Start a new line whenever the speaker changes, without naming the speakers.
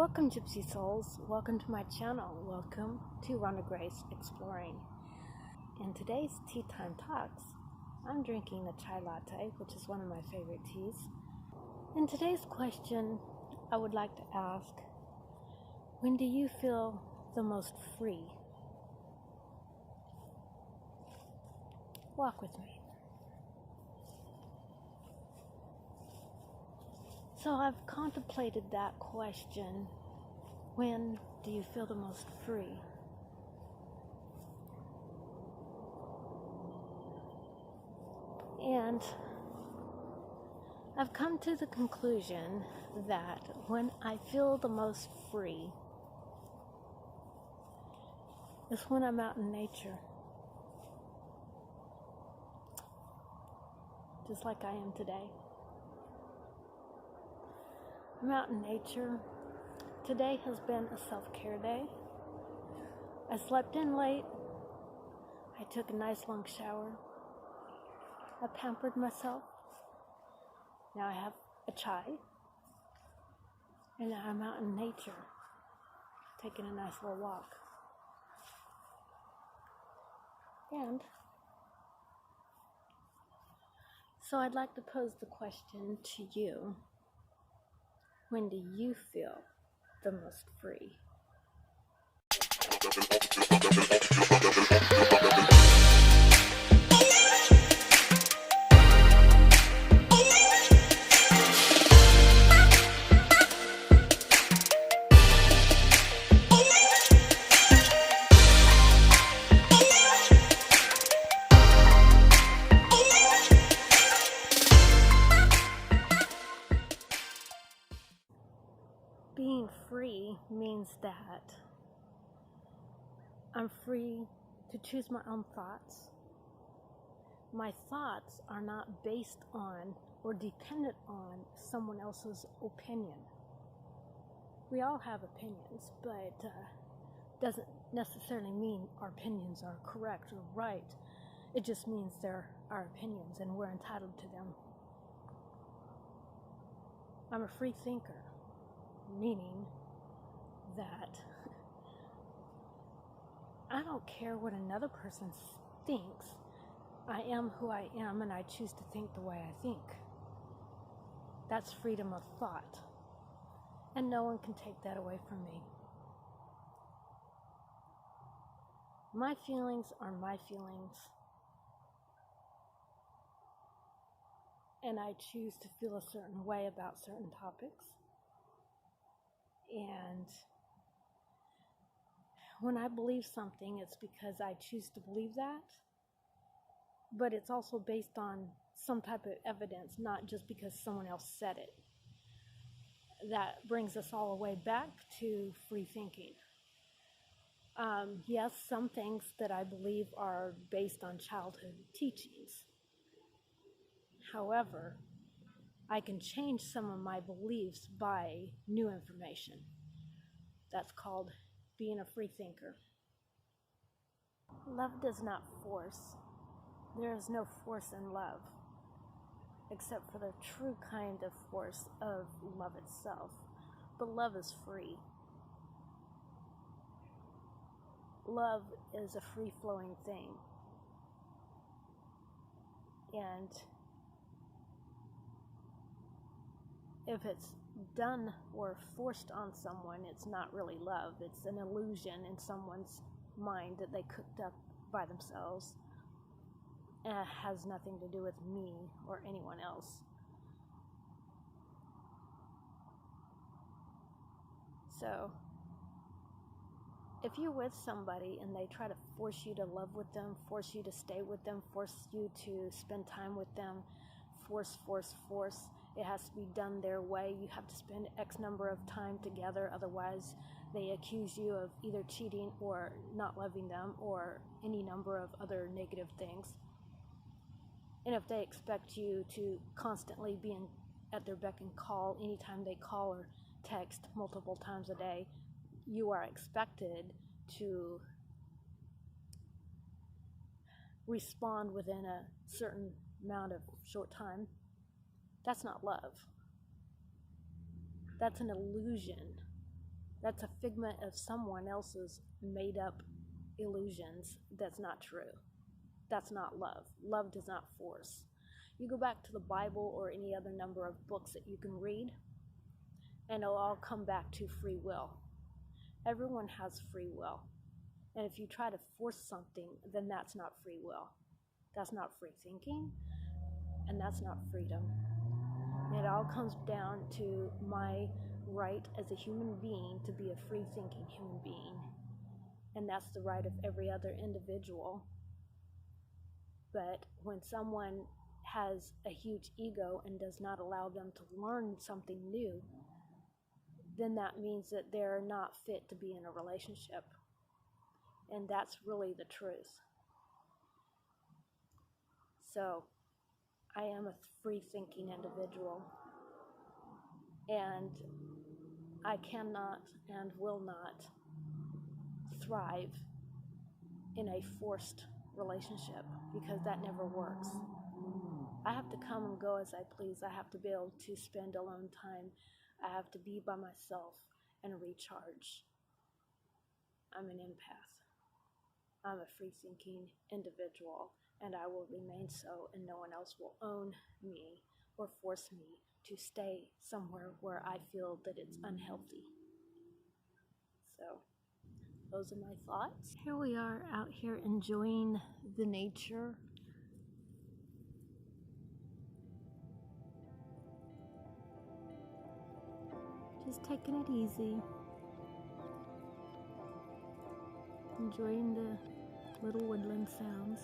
Welcome, Gypsy Souls. Welcome to my channel. Welcome to Rhonda Grace Exploring. In today's Tea Time Talks, I'm drinking a chai latte, which is one of my favorite teas. In today's question, I would like to ask, when do you feel the most free? Walk with me. So I've contemplated that question, when do you feel the most free? And I've come to the conclusion that when I feel the most free is when I'm out in nature. Just like I am today. I'm out in nature. Today has been a self-care day. I slept in late. I took a nice long shower. I pampered myself. Now I have a chai. And now I'm out in nature, taking a nice little walk. And so I'd like to pose the question to you. When do you feel the most free? Being free means that I'm free to choose my own thoughts. My thoughts are not based on or dependent on someone else's opinion. We all have opinions, but doesn't necessarily mean our opinions are correct or right. It just means they're our opinions and we're entitled to them. I'm a free thinker. Meaning that I don't care what another person thinks. I am who I am, and I choose to think the way I think. That's freedom of thought, and no one can take that away from me. My feelings are my feelings, and I choose to feel a certain way about certain topics. And when I believe something, it's because I choose to believe that, but it's also based on some type of evidence, not just because someone else said it. That brings us all the way back to free thinking. Yes, some things that I believe are based on childhood teachings. However, I can change some of my beliefs by new information. That's called being a free thinker. Love does not force. There is no force in love, except for the true kind of force of love itself. But love is free. Love is a free-flowing thing. And if it's done or forced on someone, it's not really love. It's an illusion in someone's mind that they cooked up by themselves. And it has nothing to do with me or anyone else. So, if you're with somebody and they try to force you to love with them, force you to stay with them, force you to spend time with them, force, it has to be done their way. You have to spend X number of time together, otherwise they accuse you of either cheating or not loving them or any number of other negative things. And if they expect you to constantly be at their beck and call anytime they call or text multiple times a day, you are expected to respond within a certain amount of short time. That's not love. That's an illusion That's a figment of someone else's made up illusions. That's not true. That's not love. Love does not force. You go back to the Bible or any other number of books that you can read, and it'll all come back to free will. Everyone has free will. And if you try to force something, then that's not free will. That's not free thinking, and that's not freedom. It all comes down to my right as a human being to be a free thinking human being. And that's the right of every other individual. But when someone has a huge ego and does not allow them to learn something new, then that means that they're not fit to be in a relationship. And that's really the truth. So, I am a free thinking individual. And I cannot and will not thrive in a forced relationship because that never works. I have to come and go as I please. I have to be able to spend alone time. I have to be by myself and recharge. I'm an empath. I'm a free-thinking individual, and I will remain so, and no one else will own me or force me to stay somewhere where I feel that it's unhealthy. So, those are my thoughts. Here we are out here enjoying the nature. Just taking it easy. Enjoying the little woodland sounds.